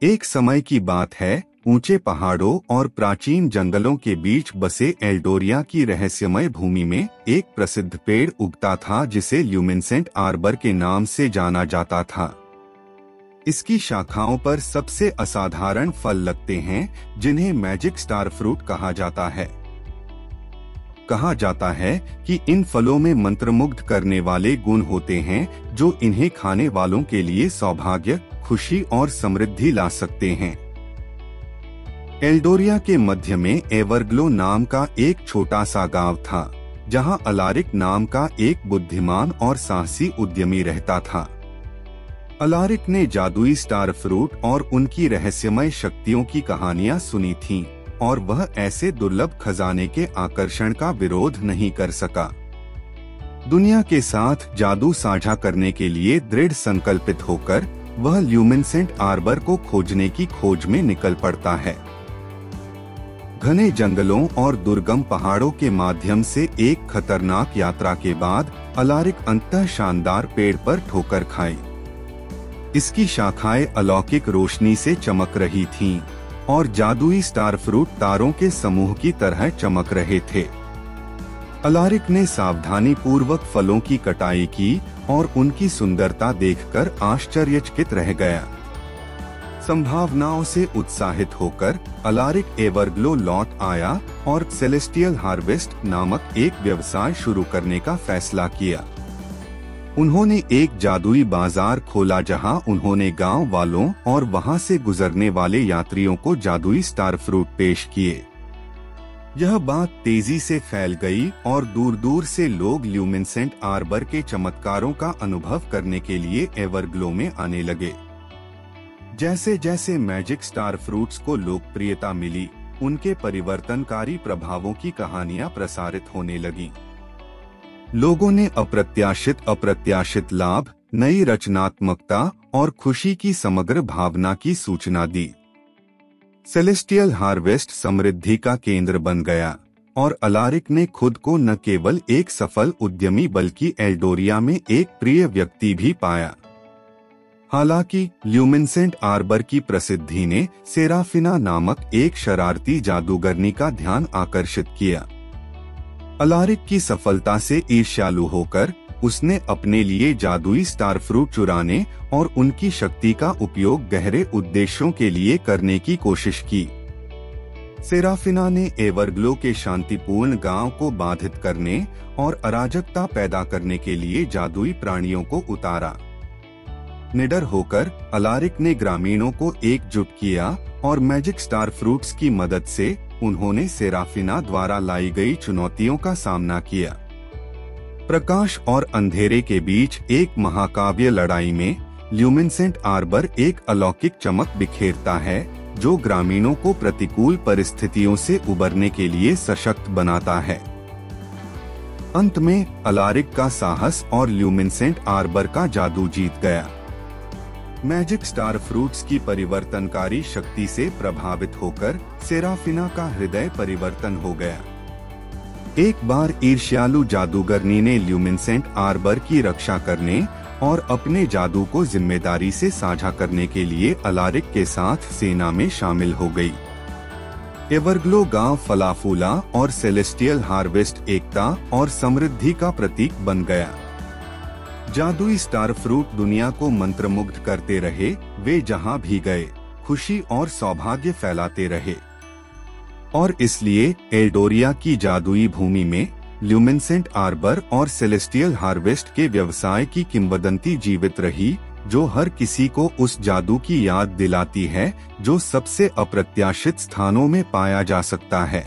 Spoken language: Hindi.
एक समय की बात है, ऊंचे पहाड़ों और प्राचीन जंगलों के बीच बसे एल्डोरिया की रहस्यमय भूमि में एक प्रसिद्ध पेड़ उगता था जिसे ल्यूमिनेसेंट आर्बर के नाम से जाना जाता था। इसकी शाखाओं पर सबसे असाधारण फल लगते हैं जिन्हें मैजिक स्टार फ्रूट कहा जाता है। कहा जाता है कि इन फलों में मंत्रमुग्ध करने वाले गुण होते हैं जो इन्हें खाने वालों के लिए सौभाग्य, खुशी और समृद्धि ला सकते हैं। एल्डोरिया के मध्य में एवरग्लो नाम का एक छोटा सा गांव था, जहां अलारिक नाम का एक बुद्धिमान और साहसी उद्यमी रहता था। अलारिक ने जादुई स्टार फ्रूट और उनकी रहस्यमय शक्तियों की कहानियां सुनी थीं, और वह ऐसे दुर्लभ खजाने के आकर्षण का विरोध नहीं कर सका। दुनिया के साथ जादू साझा करने के लिए दृढ़ संकल्पित होकर वह ल्यूमिनेसेंट आर्बर को खोजने की खोज में निकल पड़ता है। घने जंगलों और दुर्गम पहाड़ों के माध्यम से एक खतरनाक यात्रा के बाद अलारिक अंततः शानदार पेड़ पर ठोकर खाई। इसकी शाखाएं अलौकिक रोशनी से चमक रही थीं, और जादुई स्टार फ्रूट तारों के समूह की तरह चमक रहे थे। अलारिक ने सावधानी पूर्वक फलों की कटाई की और उनकी सुंदरता देखकर आश्चर्यचकित रह गया। संभावनाओं से उत्साहित होकर अलारिक एवरग्लो लौट आया और सेलेस्टियल हार्वेस्ट नामक एक व्यवसाय शुरू करने का फैसला किया। उन्होंने एक जादुई बाजार खोला जहां उन्होंने गांव वालों और वहां से गुजरने वाले यात्रियों को जादुई स्टार फ्रूट पेश किए। यह बात तेजी से फैल गई और दूर दूर से लोग ल्यूमिनेसेंट आर्बर के चमत्कारों का अनुभव करने के लिए एवरग्लो में आने लगे। जैसे जैसे मैजिक स्टार फ्रूट्स को लोकप्रियता मिली, उनके परिवर्तनकारी प्रभावों की कहानियां प्रसारित होने लगीं। लोगों ने अप्रत्याशित लाभ, नई रचनात्मकता और खुशी की समग्र भावना की सूचना दी। सेलेस्टियल हार्वेस्ट समृद्धि का केंद्र बन गया, और अलारिक ने खुद को न केवल एक सफल उद्यमी बल्कि एल्डोरिया में एक प्रिय व्यक्ति भी पाया। हालांकि ल्यूमिनेसेंट आर्बर की प्रसिद्धि ने सेराफिना नामक एक शरारती जादूगरनी का ध्यान आकर्षित किया। अलारिक की सफलता से ईर्ष्यालु होकर उसने अपने लिए जादुई स्टार फ्रूट चुराने और उनकी शक्ति का उपयोग गहरे उद्देश्यों के लिए करने की कोशिश की। सेराफिना ने एवरग्लो के शांतिपूर्ण गांव को बाधित करने और अराजकता पैदा करने के लिए जादुई प्राणियों को उतारा। निडर होकर अलारिक ने ग्रामीणों को एकजुट किया और मैजिक स्टार फ्रूट्स की मदद से उन्होंने सेराफिना द्वारा लाई गई चुनौतियों का सामना किया। प्रकाश और अंधेरे के बीच एक महाकाव्य लड़ाई में ल्यूमिनेसेंट आर्बर एक अलौकिक चमक बिखेरता है जो ग्रामीणों को प्रतिकूल परिस्थितियों से उबरने के लिए सशक्त बनाता है। अंत में अलारिक का साहस और ल्यूमिनेसेंट आर्बर का जादू जीत गया। मैजिक स्टार फ्रूट्स की परिवर्तनकारी शक्ति से प्रभावित होकर सेराफिना का हृदय परिवर्तन हो गया। एक बार ईर्ष्यालु जादूगरनी ने ल्यूमिनेसेंट आर्बर की रक्षा करने और अपने जादू को जिम्मेदारी से साझा करने के लिए अलारिक के साथ सेना में शामिल हो गई। एवरग्लो गांव फला फूला और सेलेस्टियल हार्वेस्ट एकता और समृद्धि का प्रतीक बन गया। जादुई स्टार फ्रूट दुनिया को मंत्रमुग्ध करते रहे, वे जहां भी गए खुशी और सौभाग्य फैलाते रहे। और इसलिए एल्डोरिया की जादुई भूमि में ल्यूमिनेसेंट आर्बर और सेलेस्टियल हार्वेस्ट के व्यवसाय की किंवदंती जीवित रही, जो हर किसी को उस जादू की याद दिलाती है जो सबसे अप्रत्याशित स्थानों में पाया जा सकता है।